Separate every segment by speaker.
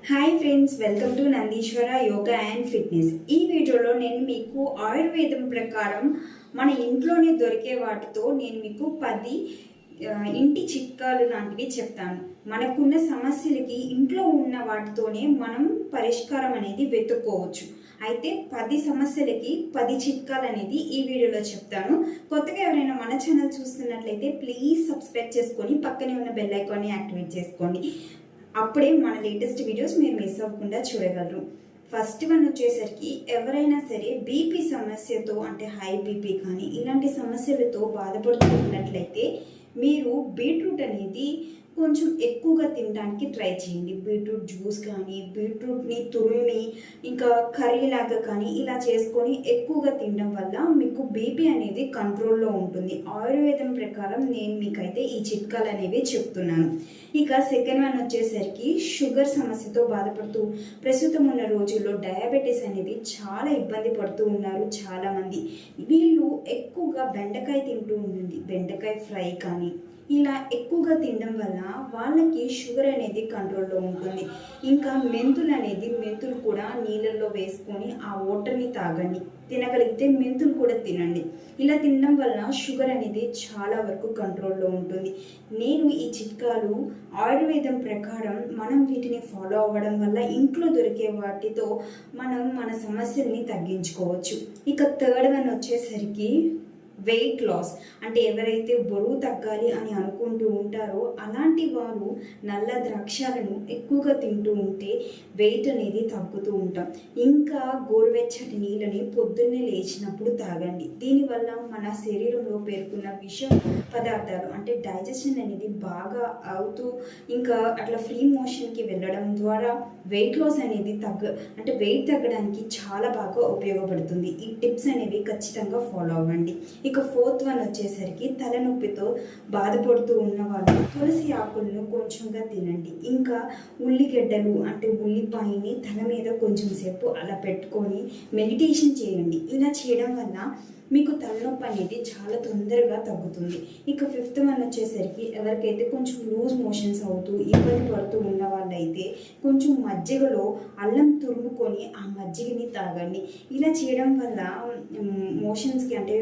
Speaker 1: Hi friends, welcome to Nandeeswara yoga and fitness. ఈ వీడియోలో నేను మీకు ఆయుర్వేదం ప్రకారం మన ఇంట్లోనే దొరికే వాటితో నేను మీకు 10 ఇంటి చిట్కాలు లాంటివి చెప్తాను. మనకున్న సమస్యలకి ఇంట్లో ఉన్న వాటితోనే మనం పరిష్కారం అనేది వెతుక్కోవచ్చు. అయితే 10 సమస్యలకి 10 చిట్కాలు అనేది ఈ వీడియోలో చెప్తాను. కొత్తగా ఎవరైనా మన ఛానల్ చూస్తున్నట్లయితే ప్లీజ్ సబ్స్క్రైబ్ చేసుకొని పక్కనే ఉన్న బెల్ ఐకాన్ని యాక్టివేట్ చేసుకోండి. అప్పుడే మన లేటెస్ట్ వీడియోస్ మీరు మిస్ అవ్వకుండా చూడగలరు. ఫస్ట్ వన్ వచ్చేసరికి ఎవరైనా సరే బీపీ సమస్యతో అంటే హై బీపీ కానీ ఇలాంటి సమస్యలతో బాధపడుతున్నట్లయితే మీరు బీట్రూట్ అనేది కొంచెం ఎక్కువగా తినడానికి ట్రై చేయండి. బీట్రూట్ జ్యూస్ కానీ బీట్రూట్ని తురిమి ఇంకా కర్రీ లాగా కానీ ఇలా చేసుకొని ఎక్కువగా తినడం వల్ల మీకు బీపీ అనేది కంట్రోల్లో ఉంటుంది. ఆయుర్వేదం ప్రకారం నేను మీకైతే ఈ చిట్కాలు అనేవి చెప్తున్నాను. ఇక సెకండ్ వన్ వచ్చేసరికి షుగర్ సమస్యతో బాధపడుతూ ప్రస్తుతం ఉన్న రోజుల్లో డయాబెటీస్ అనేది చాలా ఇబ్బంది పడుతూ ఉన్నారు చాలామంది. వీళ్ళు ఎక్కువగా బెండకాయ తింటూ ఉండండి, బెండకాయ ఫ్రై కానీ ఇలా ఎక్కువగా తినడం వల్ల వాళ్ళకి షుగర్ అనేది కంట్రోల్లో ఉంటుంది. ఇంకా మెంతులు కూడా నీళ్ళల్లో వేసుకొని ఆ వాటర్ని తాగండి. తినగలిగితే మెంతులు కూడా తినండి. ఇలా తినడం వల్ల షుగర్ అనేది చాలా వరకు కంట్రోల్లో ఉంటుంది. నేను ఈ చిట్కాలు ఆయుర్వేదం ప్రకారం మనం వీటిని ఫాలో అవ్వడం వల్ల ఇంట్లో దొరికే వాటితో మనం మన సమస్యల్ని తగ్గించుకోవచ్చు. ఇక థర్డ్ వన్ వచ్చేసరికి వెయిట్ లాస్. అంటే ఎవరైతే బరువు తగ్గాలి అని అనుకుంటూ ఉంటారో అలాంటి వారు నల్ల ద్రాక్షాలను ఎక్కువగా తింటూ ఉంటే వెయిట్ అనేది తగ్గుతూ ఉంటాం. ఇంకా గోరువెచ్చటి నీళ్ళని పొద్దున్నే లేచినప్పుడు తాగండి. దీనివల్ల మన శరీరంలో పేర్కొన్న విష పదార్థాలు అంటే డైజెషన్ అనేది బాగా అవుతూ ఇంకా అట్లా ఫ్రీ మోషన్కి వెళ్ళడం ద్వారా వెయిట్ లాస్ అనేది వెయిట్ తగ్గడానికి చాలా బాగా ఉపయోగపడుతుంది. ఈ టిప్స్ అనేవి ఖచ్చితంగా ఫాలో అవ్వండి. ఇక ఫోర్త్ వన్ వచ్చేసరికి తలనొప్పితో బాధపడుతూ ఉన్న వాళ్ళు తులసి ఆకులను కొంచెంగా తినండి. ఇంకా ఉల్లిగడ్డలు అంటే ఉల్లిపాయని తల మీద కొంచెం సేపు అలా పెట్టుకొని మెడిటేషన్ చేయండి. ఇలా చేయడం వల్ల మీకు తలనొప్పి అనేది చాలా తొందరగా తగ్గుతుంది. ఇక ఫిఫ్త్ వన్ వచ్చేసరికి ఎవరికైతే కొంచెం లూజ్ మోషన్స్ అవుతూ ఇబ్బంది పడుతూ ఉన్న వాళ్ళైతే కొంచెం మజ్జిగలో అల్లం తురుముకొని ఆ మజ్జిగని తాగండి. ఇలా చేయడం వల్ల మోషన్స్కి అంటే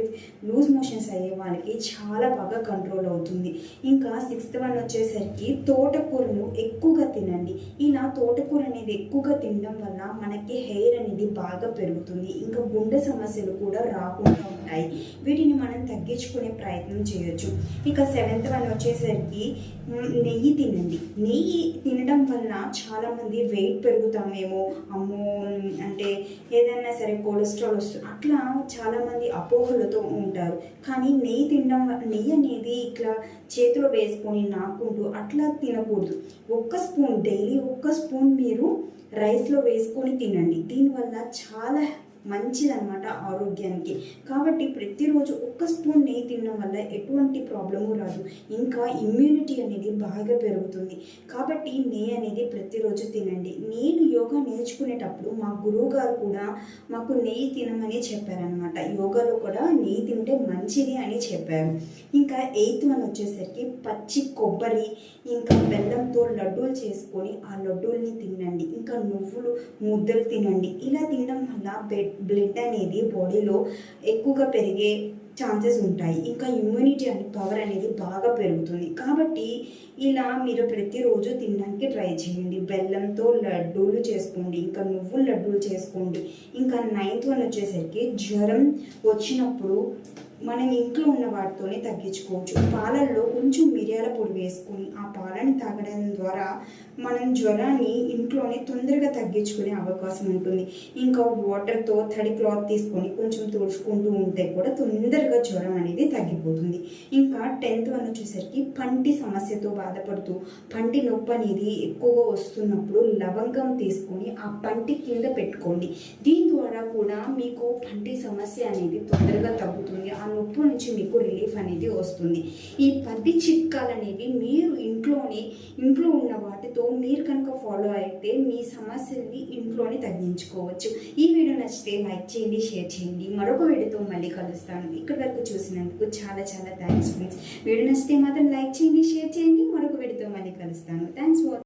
Speaker 1: లూజ్ మోషన్స్ అయ్యే వాళ్ళకి చాలా బాగా కంట్రోల్ అవుతుంది. ఇంకా సిక్స్త్ వన్ వచ్చేసరికి తోటకూరను ఎక్కువగా తినండి. ఇలా తోటకూర అనేది ఎక్కువగా తినడం వల్ల మనకి హెయిర్ అనేది బాగా పెరుగుతుంది. ఇంకా గుండె సమస్యలు కూడా రాకుండా ఉంటాయి. వీటిని మనం తగ్గించుకునే ప్రయత్నం చేయొచ్చు. ఇక సెవెంత్ వన్ వచ్చేసరికి నెయ్యి తినండి. నెయ్యి తినడం వల్ల చాలామంది వెయిట్ పెరుగుతామేమో, అమ్మో అంటే ఏదైనా సరే కొలెస్ట్రాల్ వస్తుంది అట్లా చాలామంది అపోహలతో ఉంటారు. కానీ నెయ్యి అనేది ఇట్లా చేతిలో వేసుకొని నాకుంటూ అట్లా తినకూడదు. డైలీ ఒక్క స్పూన్ మీరు రైస్లో వేసుకొని తినండి. దీనివల్ల చాలా మంచిదన్నమాట ఆరోగ్యానికి. కాబట్టి ప్రతిరోజు ఒక్క స్పూన్ నెయ్యి తినడం వల్ల ఎటువంటి ప్రాబ్లము రాదు. ఇంకా ఇమ్యూనిటీ అనేది బాగా పెరుగుతుంది. కాబట్టి నెయ్యి అనేది ప్రతిరోజు తినండి. నేను యోగా నేర్చుకునేటప్పుడు మా గురువు గారు కూడా మాకు నెయ్యి తినమని చెప్పారనమాట. యోగాలో కూడా నెయ్యి తింటే మంచిది అని చెప్పారు. ఇంకా ఎయిత్ వన్ వచ్చేసరికి పచ్చి కొబ్బరి ఇంకా బెల్లంతో లడ్డూలు చేసుకొని ఆ లడ్డూల్ని తినండి. ఇంకా నువ్వులు ముద్దలు తినండి. ఇలా తినడం వల్ల బ్లడ్ అనేది బాడీలో ఎక్కువగా పెరిగే ఛాన్సెస్ ఉంటాయి. ఇంకా ఇమ్యూనిటీ పవర్ అనేది బాగా పెరుగుతుంది. కాబట్టి ఇలా మీరు ప్రతిరోజు తినడానికి ట్రై చేయండి. బెల్లంతో లడ్డూలు చేసుకోండి, ఇంకా నువ్వుల లడ్డూలు చేసుకోండి. ఇంకా నైన్త్ వన్ వచ్చేసరికి జ్వరం వచ్చినప్పుడు మనం ఇంట్లో ఉన్న వాటితోనే తగ్గించుకోవచ్చు. పాలల్లో కొంచెం మిరియాల పొడి వేసుకొని ఆ పాలని తాగడం ద్వారా మనం జ్వరాన్ని ఇంట్లోనే తొందరగా తగ్గించుకునే అవకాశం ఉంటుంది. ఇంకా వాటర్తో తడి క్లాత్ తీసుకొని కొంచెం తుడుచుకుంటూ ఉంటే కూడా తొందరగా జ్వరం అనేది తగ్గిపోతుంది. ఇంకా 10th వన్ వచ్చేసరికి పంటి సమస్యతో బాధపడుతూ పంటి నొప్పి అనేది ఎక్కువగా వస్తున్నప్పుడు లవంగం తీసుకొని ఆ పంటి కింద పెట్టుకోండి. దీని ద్వారా కూడా మీకు పంటి సమస్య అనేది తొందరగా తగ్గుతుంది. ఆ నొప్పి నుంచి మీకు రిలీఫ్ అనేది వస్తుంది. ఈ 10 చిట్కాలు అనేవి మీరు ఇంట్లో ఉన్న వాటితో మీరు కనుక ఫాలో అయితే మీ సమస్యల్ని ఇంట్లోనే తగ్గించుకోవచ్చు. ఈ వీడియో నచ్చితే లైక్ చేయండి, షేర్ చేయండి. మరొక వీడియోతో మళ్ళీ కలుస్తాను. ఇక్కడి వరకు చూసినందుకు చాలా చాలా థ్యాంక్స్ ఫ్రెండ్స్. వీడియో నచ్చితే మాత్రం లైక్ చేయండి, షేర్ చేయండి. మరొక వీడియోతో మళ్ళీ కలుస్తాను. Thanks for